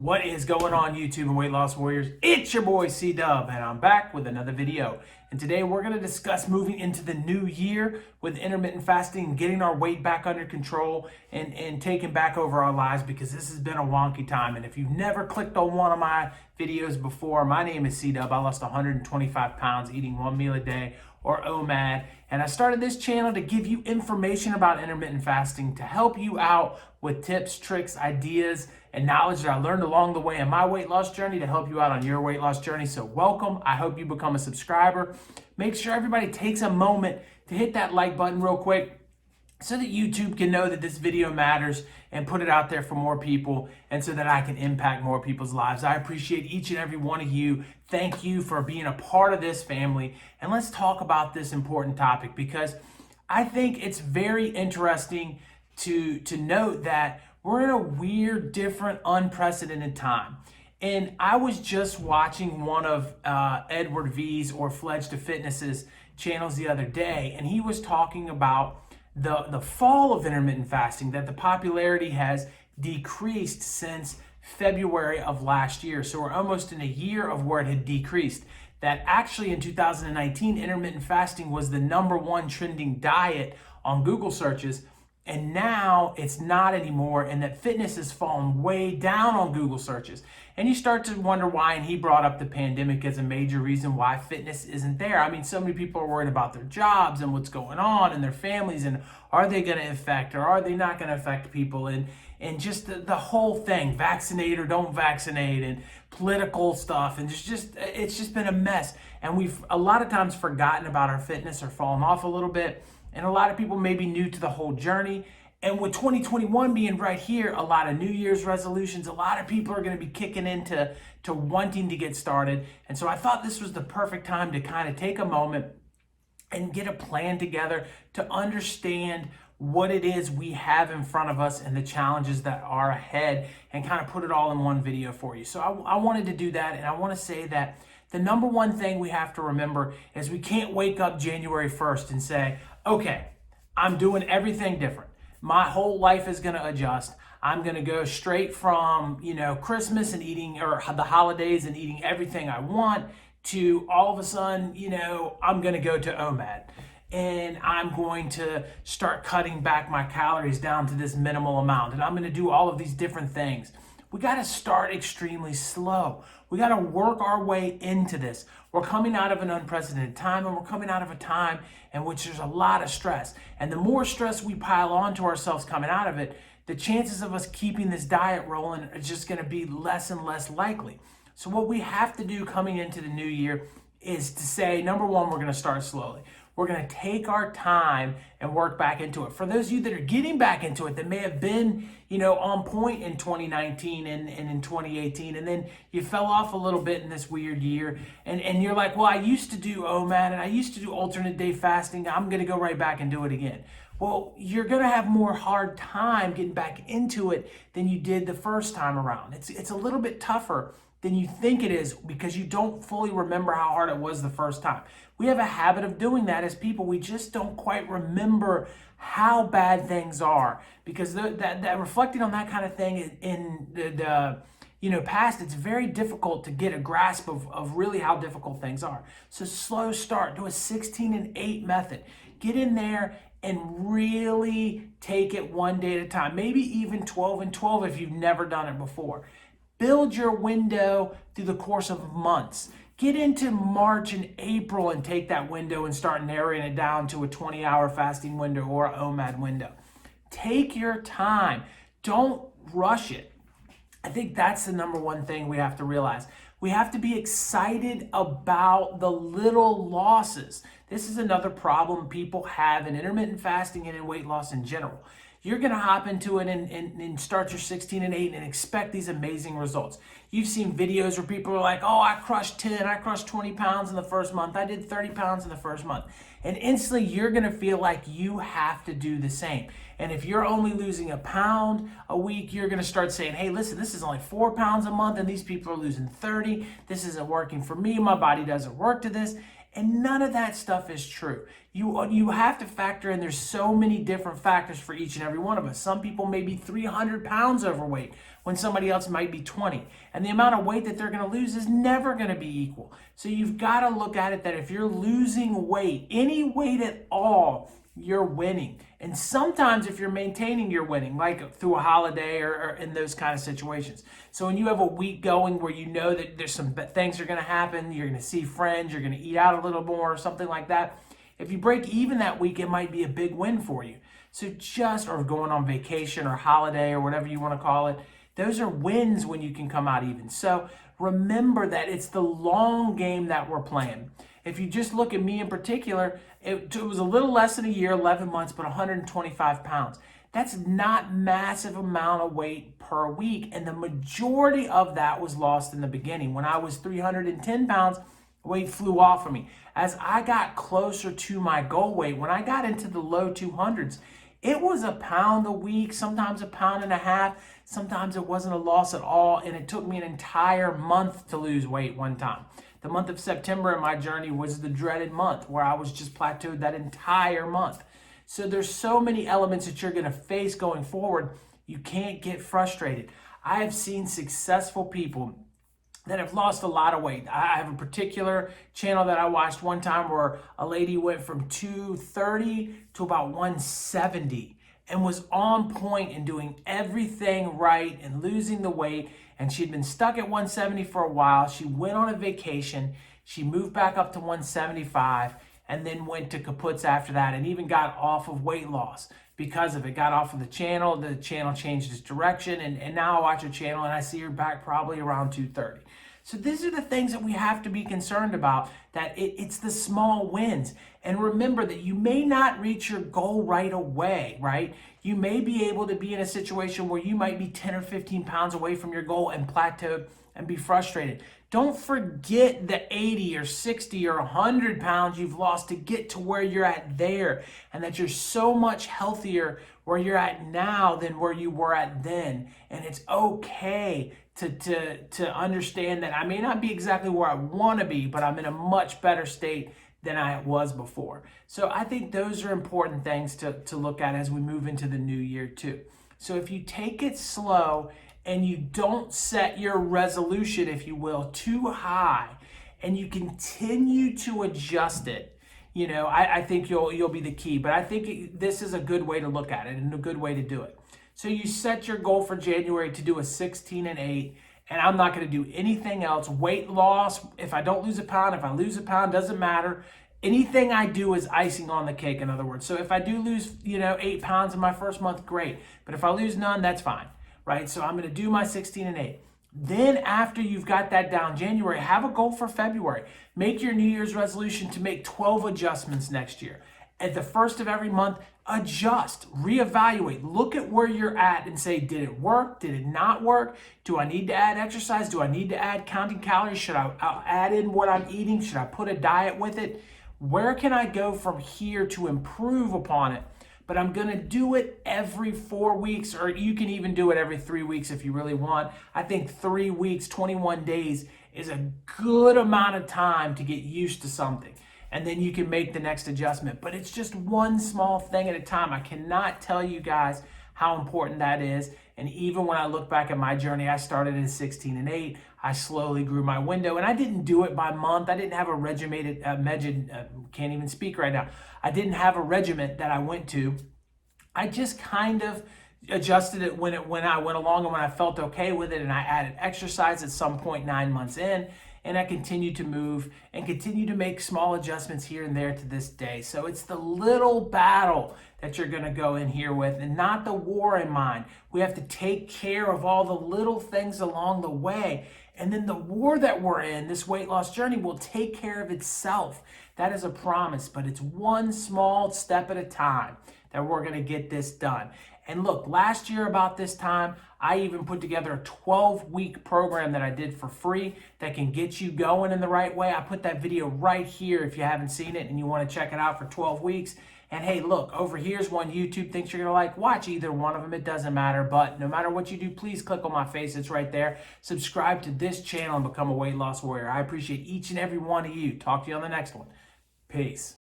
What is going on, YouTube and weight loss warriors? It's your boy C-Dub, and I'm back with another video. And today we're going to discuss moving into the new year with intermittent fasting, getting our weight back under control and taking back over our lives, because this has been a wonky time. And if you've never clicked on one of my videos before, my name is C-Dub. I lost 125 pounds eating one meal a day, or OMAD. And I started this channel to give you information about intermittent fasting, to help you out with tips, tricks, ideas, and knowledge that I learned along the way in my weight loss journey to help you out on your weight loss journey. So welcome. I hope you become a subscriber. Make sure everybody takes a moment to hit that like button real quick so that YouTube can know that this video matters and put it out there for more people, and so that I can impact more people's lives. I appreciate each and every one of you. Thank you for being a part of this family. And let's talk about this important topic, because I think it's very interesting to note that we're in a weird, different, unprecedented time. And I was just watching one of Edward V's or Fledge to Fitness's channels the other day, and he was talking about the fall of intermittent fasting, that the popularity has decreased since February of last year. So we're almost in a year of where it had decreased. That actually in 2019, intermittent fasting was the #1 trending diet on Google searches. And now it's not anymore, and that fitness has fallen way down on Google searches. And you start to wonder why, and he brought up the pandemic as a major reason why fitness isn't there. I mean, so many people are worried about their jobs and what's going on and their families, and are they going to affect or are they not going to affect people, and just the whole thing, vaccinate or don't vaccinate, and political stuff, and it's just been a mess. And we've a lot of times forgotten about our fitness or fallen off a little bit. And a lot of people may be new to the whole journey. And with 2021 being right here, a lot of New Year's resolutions, a lot of people are going to be kicking into wanting to get started. And so I thought this was the perfect time to kind of take a moment and get a plan together to understand what it is we have in front of us and the challenges that are ahead, and kind of put it all in one video for you. So I wanted to do that, and I want to say that the #1 thing we have to remember is we can't wake up January 1st and say, okay, I'm doing everything different. My whole life is going to adjust. I'm going to go straight from, Christmas and eating, or the holidays and eating everything I want, to all of a sudden, I'm going to go to OMAD. And I'm going to start cutting back my calories down to this minimal amount. And I'm going to do all of these different things. We got to start extremely slow. We got to work our way into this. We're coming out of an unprecedented time, and we're coming out of a time in which there's a lot of stress. And the more stress we pile onto ourselves coming out of it, the chances of us keeping this diet rolling are just going to be less and less likely. So what we have to do coming into the new year is to say, #1, we're going to start slowly. We're going to take our time and work back into it. For those of you that are getting back into it, that may have been, on point in 2019 and in 2018, and then you fell off a little bit in this weird year, and you're like, well, I used to do OMAD, and I used to do alternate day fasting. I'm going to go right back and do it again. Well, you're going to have more hard time getting back into it than you did the first time around. It's a little bit tougher than you think it is, because you don't fully remember how hard it was the first time. We have a habit of doing that as people. We just don't quite remember how bad things are, because that reflecting on that kind of thing in the past, it's very difficult to get a grasp of really how difficult things are. So slow start, do a 16 and 8 method. Get in there and really take it one day at a time, maybe even 12 and 12 if you've never done it before. Build your window through the course of months. Get into March and April and take that window and start narrowing it down to a 20-hour fasting window or an OMAD window. Take your time. Don't rush it. I think that's the #1 thing we have to realize. We have to be excited about the little losses. This is another problem people have in intermittent fasting and in weight loss in general. You're going to hop into it and start your 16 and 8 and expect these amazing results. You've seen videos where people are like, oh, I crushed 10, I crushed 20 pounds in the first month, I did 30 pounds in the first month. And instantly you're going to feel like you have to do the same. And if you're only losing a pound a week, you're going to start saying, hey, listen, this is only 4 pounds a month and these people are losing 30. This isn't working for me. My body doesn't work to this. And none of that stuff is true. You have to factor in there's so many different factors for each and every one of us. Some people may be 300 pounds overweight when somebody else might be 20. And the amount of weight that they're going to lose is never going to be equal. So you've got to look at it that if you're losing weight, any weight at all, you're winning. And sometimes if you're maintaining, you're winning, like through a holiday or in those kind of situations. So when you have a week going where you know that there's some things are going to happen, you're going to see friends, you're going to eat out a little more or something like that. If you break even that week, it might be a big win for you. So or going on vacation or holiday or whatever you want to call it, those are wins when you can come out even. So remember that it's the long game that we're playing. If you just look at me in particular, it was a little less than a year, 11 months, but 125 pounds. That's not massive amount of weight per week. And the majority of that was lost in the beginning. When I was 310 pounds, weight flew off of me. As I got closer to my goal weight, when I got into the low 200s, it was a pound a week, sometimes a pound and a half. Sometimes it wasn't a loss at all. And it took me an entire month to lose weight one time. The month of September in my journey was the dreaded month where I was just plateaued that entire month. So there's so many elements that you're going to face going forward. You can't get frustrated. I have seen successful people that have lost a lot of weight. I have a particular channel that I watched one time where a lady went from 230 to about 170 and was on point and doing everything right and losing the weight. And she'd been stuck at 170 for a while. She went on a vacation. She moved back up to 175 and then went to kaputs after that and even got off of weight loss because of it. Got off of the channel changed its direction, and now I watch her channel and I see her back probably around 230. So these are the things that we have to be concerned about, that it's the small wins. And remember that you may not reach your goal right away, right? You may be able to be in a situation where you might be 10 or 15 pounds away from your goal and plateau and be frustrated. Don't forget the 80 or 60 or 100 pounds you've lost to get to where you're at there, and that you're so much healthier where you're at now than where you were at then. And it's okay to understand that I may not be exactly where I want to be, but I'm in a much better state than I was before. So I think those are important things to look at as we move into the new year too. So if you take it slow and you don't set your resolution, if you will, too high, and you continue to adjust it, I think you'll be the key. But I think this is a good way to look at it and a good way to do it. So you set your goal for January to do a 16 and 8, and I'm not going to do anything else. Weight loss, if I don't lose a pound, if I lose a pound, doesn't matter. Anything I do is icing on the cake, in other words. So if I do lose, 8 pounds in my first month, great. But if I lose none, that's fine, right? So I'm going to do my 16 and 8. Then after you've got that down January, have a goal for February. Make your New Year's resolution to make 12 adjustments next year. At the first of every month, adjust, reevaluate, look at where you're at and say, did it work? Did it not work? Do I need to add exercise? Do I need to add counting calories? Should I add in what I'm eating? Should I put a diet with it? Where can I go from here to improve upon it? But I'm going to do it every 4 weeks, or you can even do it every 3 weeks if you really want. I think 3 weeks, 21 days is a good amount of time to get used to something. And then you can make the next adjustment. But it's just one small thing at a time. I cannot tell you guys how important that is. And even when I look back at my journey, I started in 16 and 8. I slowly grew my window. And I didn't do it by month. I didn't have a can't even speak right now. I didn't have a regiment that I went to. I just kind of adjusted it when I went along and when I felt okay with it. And I added exercise at some point 9 months in. And I continue to move and continue to make small adjustments here and there to this day. So it's the little battle that you're going to go in here with, and not the war in mind. We have to take care of all the little things along the way. And then the war that we're in, this weight loss journey, will take care of itself. That is a promise, but it's one small step at a time that we're going to get this done. And look, last year about this time, I even put together a 12-week program that I did for free that can get you going in the right way. I put that video right here if you haven't seen it and you want to check it out for 12 weeks. And hey, look, over here's one YouTube thinks you're going to like. Watch either one of them. It doesn't matter. But no matter what you do, please click on my face. It's right there. Subscribe to this channel and become a weight loss warrior. I appreciate each and every one of you. Talk to you on the next one. Peace.